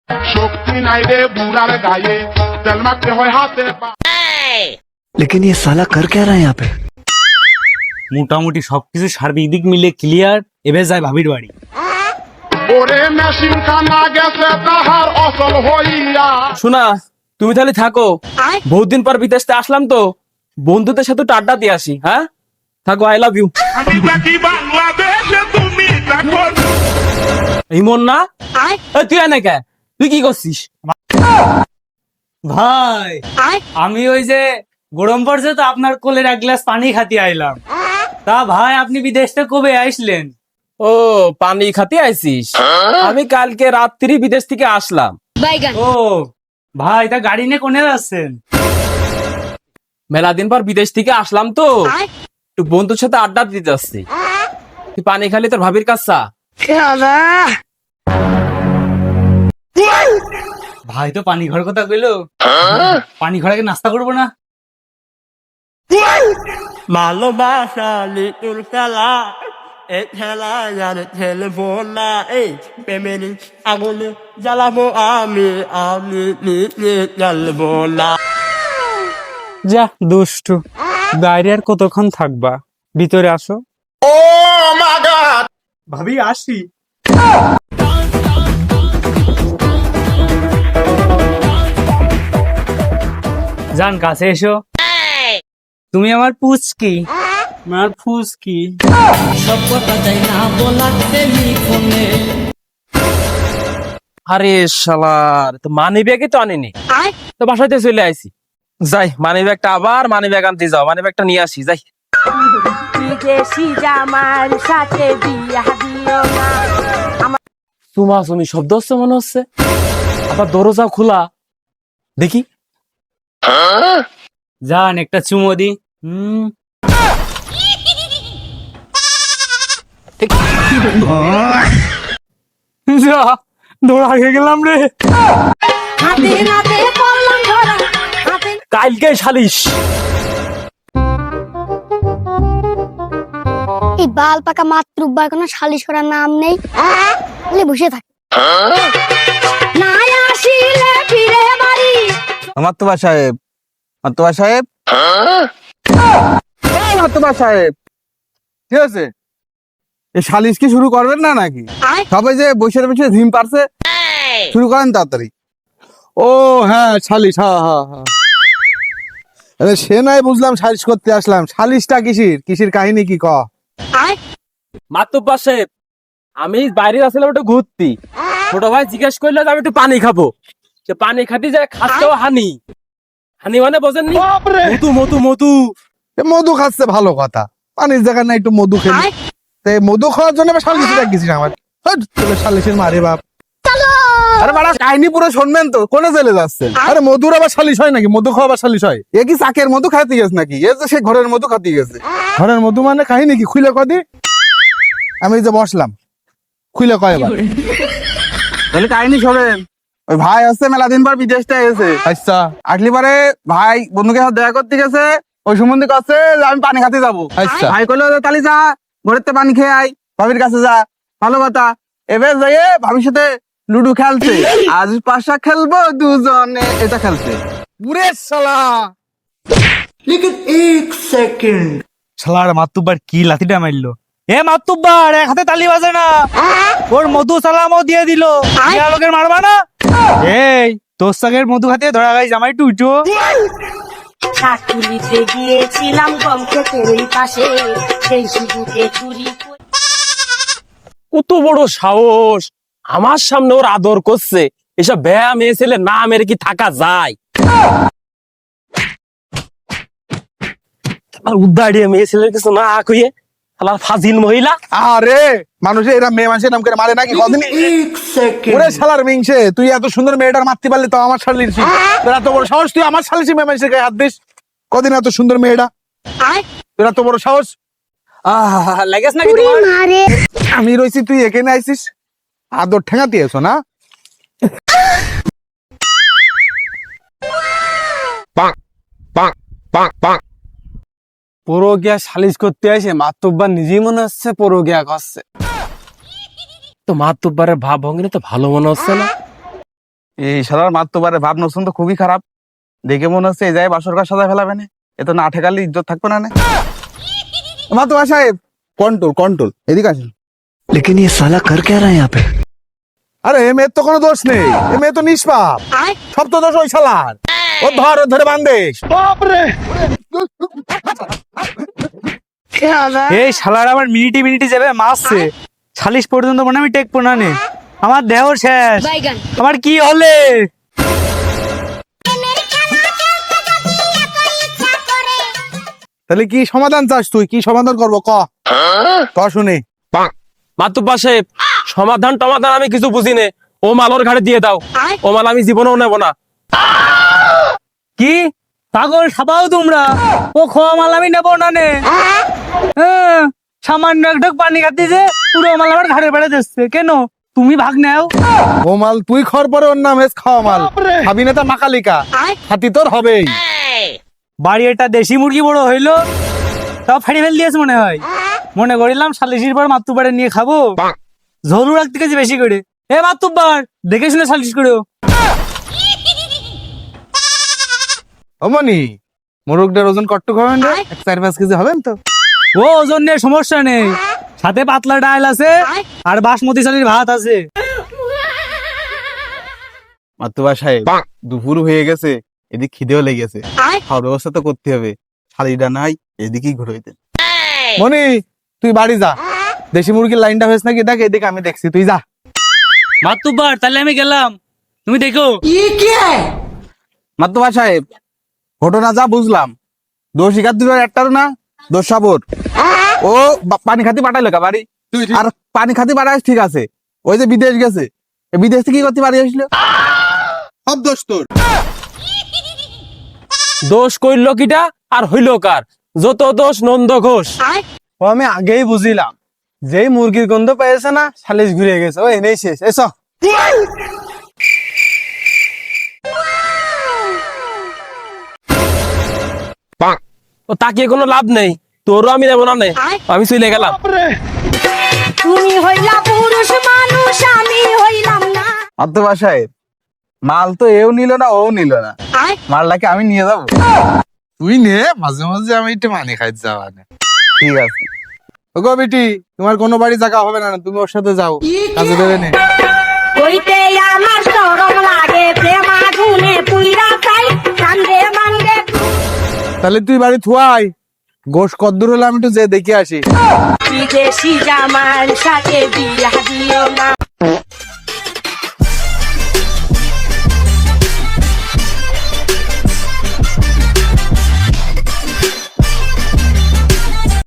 শক্তি নাই রে বুড়ার গায়ে তেল মাখতে হয় হাতে लेकिन ये साला कर क्या रहा है यहाँ पे? মোটামুটি সবকিছু সার্বিক দিক মিলে ক্লিয়ার। এবার যায় ভাবির বাড়ি। ওরে মেশিন খানা গেছে তাহার অচল হইয়া। শোনা, তুমি তাহলে থাকো, বহুত দিন পর বিদেশ থেকে আসলাম তো, বন্ধুদের সাথে একটু আড্ডা দিয়ে আসি। হ্যাঁ, থাকো, আই লাভ ইউ। আমি থাকি বাংলাদেশে, তুমি থাকো। ইমন না, এই তুই এনে কে? তুই কি করছিস? ভাই আমি ওই যে গরম পড়ছে তো আপনার কোলের এক গ্লাস পানি খাতি আইলাম। তা ভাই আপনি বিদেশ থেকে কবে আইসলেন? ও, পানি খাতে আইছিস? আমি কালকে রাত্রি বিদেশ থেকে আসলাম। ও ভাই, তা গাড়ি নিয়ে কোনে যাচ্ছেন? মেলা দিন পর বিদেশ থেকে আসলাম তো, একটু বন্ধুর সাথে আড্ডা দিতে আসছি। তুই পানি খালি তোর ভাবির কাছা। ভাই তো পানি ঘর কথা কইলো, পানি ঘরে নাস্তা করবো না? ভালোবাসা লিটুল খেলা, এই খেলা যার খেলবো না, এই প্রেমের আগুনে জ্বালাবো আমি, আমি নিজে জ্বালবো না। যা দুষ্টু, বাইরে আর কতক্ষণ থাকবা? ভিতরে আসো। ও মা গড, ভাবি আসি। জান কাছে এসো। তুমি আমার পুচকি, আমার ফুচকি। সব কথা চাই না বলার টেলিফোনে। আরে শালার, তো মানি ব্যাগে তো আনিনি, তো বাসাতে চলে আইছি। যাই, মানি ব্যাগটা আবার মানি ব্যাগ আনতে যাও, মানি ব্যাগটা নিয়ে আসি। যাই। বিদেশি জামার সাথে বিয়া দিও না। তুমি শব্দ হচ্ছে মনে হচ্ছে, আবার দরজা খোলা দেখি। জান একটা চুমো দি। যা, দৌড়া আগে গেলাম রে। হাতে নাতে পড়লাম ধরা, হাতে কালকে সালিশ। এই বাল পাকা মাতৃব্বার কোনো সালিশ করার নাম নেই, খালি বসে থাকে। নাই আসিলে ফিরে বাড়ি। মাতুবা সাহেব, মাতুবা সাহেব, মাতুবা সাহেব, ঠিক আছে? এই সালিশ কি শুরু করবেন না নাকি? সবাই যে বসে বসে ঝিম পারছে, শুরু করেন তাড়াতাড়ি। ও হ্যাঁ, সালিশ, হ্যাঁ হ্যাঁ হ্যাঁ। আরে সে নাই বুঝলাম, সালিশ করতে আসলাম। সালিশটা কিসির, কিসির কাহিনী কি ক? মাতুব্বা সাহেব, আমি বাইরে আসলাম একটু ঘুরতি, ছোট ভাই জিজ্ঞেস করলো যে আমি একটু পানি খাবো। সে পানি খাতে যায়, খাচ্ছেও হানি। হানি মানে বোঝেননি? মধু মধু মধু। এ মধু খাচ্ছে ভালো কথা, পানির জায়গা না একটু মধু খেলি। তো এই মধু খাওয়ার জন্য আবার সালিশ ডাকিস আমার? হ্যাট, তোকে সালিশের মারে বাপ। আরে বাড়া, কাহিনী পুরো শুনবেন তো, কোনে জেলে যাচ্ছেন? আরে মধুর আবার সালিশ হয় নাকি? মধু খাওয়া আবার সালিশ হয়? এ কি চাকের মধু খাইতে গেছে নাকি? এ যে সে ঘরের মধু খাতে গেছে। ঘরের মধু মানে কাহিনী কি খুলে কদি? আমি এই যে বসলাম, খুলে কয় এবার। তাহলে কাহিনী শোনেন। ওই ভাই আসছে, মেলা দিন পর বিদেশ থেকে এসেছে। আচ্ছা, আসলি পরে ভাই বন্ধুকে সাথে দেখা করতে গেছে, ওই সম্বন্ধে কাছে আমি পানি খাতে যাবো। আচ্ছা, ভাই কইলো তালি যা, ঘরের থেকে পানি খেয়ে আই, ভাবির কাছে যা, ভালো কথা। এবার যাইয়ে ভাবির সাথে লুডু খেলছে, আজ পাশা খেলবো দুজনে, এটা খেলছে। পুরে শালা, লেকিন এক সেকেন্ড, শালার মাতুব্বার কি লাথিটা মারলো। এ মাতুব্বার, এক হাতে তালি বাজে না, ওর মধু সালামও দিয়ে দিল। লোকের মারবা না? এই তোর সাগের মধু খাতে ধরা গাইছে, আমার একটু উঠো। শাশুড়িতে গিয়েছিলাম গম খেতের ওই পাশে, সেই সুযোগে চুরি করে। কত বড় সাহস, আমার সামনে ওর আদর করছে। এসব বেয়া মেয়ে ছেলে না মেরে কি থাকা যায়? আর উদ্ধারিয়ে মেয়ে ছেলের কিছু না কইয়ে আলার ফাজিল মহিলা। আরে মানুষে এরা মেয়ে মানুষের নাম করে মারে নাকি? কদিন এক সেকেন্ড। ওরে শালার মিংসে, তুই এত সুন্দর মেয়েটার মারতে পারলি তো আমার শালির তোর এত বড় সাহস, তুই আমার শালিশি মেয়ে মানুষের গায়ে হাত দিস? কদিন এত সুন্দর মেয়েটা, তোর এত বড় সাহস? লাগেস নাকি তোমার? মারে আমি রয়েছি, তুই এখানে আইসিস আদর ঠেঙাতে এসো না? পরকিয়া সালিশ করতে আসে মাতুব্বার নিজেই মনে হচ্ছে পরকিয়া করছে। তো মাতুব্বারের ভাব ভঙ্গি তো ভালো মনে হচ্ছে না। এই শালার মাতুবারে ভাব নতুন তো খুবই খারাপ, দেখে মনে হচ্ছে এই যায় বাসর ঘর সাজা ফেলাবে না, এ তো না ঠেকালে ইজ্জত থাকবে না। মাতুবা সাহেব কন্ট্রোল কন্ট্রোল, এদিকে আসেন। लेकिन ये साला कर क्या रहा है यहाँ पे? আরে এ মেয়ের তো কোনো দোষ নেই, এ মেয়ে তো নিষ্পাপ, সব তো দোষ ওই শালার। ও ধরে বান্ধেস। এই শালার আমার মিনিটে যাবে মারছে, সালিশ পর্যন্ত মনে আমি টেকবো না নে, আমার দেহ শেষ। আমার কি হলে তাহলে কি সমাধান চাস তুই? কি সমাধান করবো ক শুনি। মাতুব্বা সাহেব, সমাধান টমাধান আমি কিছু বুঝি নে, ও মাল ওর ঘাড়ে দিয়ে দাও, ও মাল আমি জীবনেও নেব না। কি পাগল সাবাও তোমরা? ও খোয়া মাল আমি নেবো না নে। হ্যাঁ, সামান্য এক ঢোক পানি খাতে যে পুরো মাল আমার ঘাড়ে বেড়ে যাচ্ছে, কেন তুমি ভাগ নাও? ও মাল তুই খর পরে ওর নাম হেস খাওয়া মাল, খাবি না তা মাকালিকা, হাতি তোর হবেই। বাড়ি একটা দেশি মুরগি বড় হইলো, তাও ফাড়ি ফেল দিয়েছে মনে হয়। মনে করিলাম সালিশির পর মাতুব্বারে নিয়ে খাবো, ঝোলু রাখতে গেছি বেশি করে। এ মাতুব্বার, দেখে শুনে সালিশ করেও। অমনি মোরগটার ওজন কট্টু খাবেন রে? 4-5 কেজি হবেন তো? ও ওজন নিয়ে সমস্যা নেই, সাথে পাতলা ডাল আছে আর বাসমতি চালের ভাত আছে। মাতুবা সাহেব দুপুর হয়ে গেছে, এদিক খিদেও লেগেছে, খাওয়ার ব্যবস্থা তো করতে হবে। শালিটা নাই, এদিকেই ঘুরে হইতে। মনি তুই বাড়ি যা, দেশি মুরগির লাইনটা হয়েছে নাকি দেখ, এদিকে আমি দেখছি, তুই যা। মাতুব্বার তাহলে আমি গেলাম, তুমি দেখো। মাতুবা সাহেব ঘটনা যা বুঝলাম, দোষ শিকার দুটোর একটারও না, দোষ সাবর। ও পানি খাতি পাঠাইলো কা বাড়ি, আর পানি খাতি পাঠাই ঠিক আছে, ওই যে বিদেশ গেছে, বিদেশ থেকে কি করতে বাড়ি আসলো, সব দোষ তোর। দোষ কইল কিটা আর হইল কার? যত দোষ নন্দ ঘোষ। ও আমি আগেই বুঝিলাম, যেই মুরগির গন্ধ পেয়েছে না, সালিশ ঘুরে গেছে, ও এনেই শেষ। এসো ও তাকিয়ে কোনো লাভ নেই, তোরও আমি নেবো না নে, আমি চলে গেলাম। তুমি হইলা পুরুষ মানুষ, আমি হইলাম না। মাতুবা সাহেব মাল তো এও নিল না, ও নিল না, মালটাকে আমি নিয়ে যাবো। তুই নে, মাঝে মাঝে আমি একটু মানি খাই যাওয়া। ঠিক আছে ওগো বেটি, তোমার কোনো বাড়ি জায়গা হবে না, তুমি ওর সাথে যাও, কাজে দেবে নে। হইতে আমার শরম লাগে, প্রেম আগুনে পুইরা চাই, কান্দে মান্দে। তাহলে তুই বাড়ি থুয়াই, গোশ কদ্দুর হলে আমি একটু যে দেখে আসি। বিদেশি জামার সাথে বিয়া দিও না।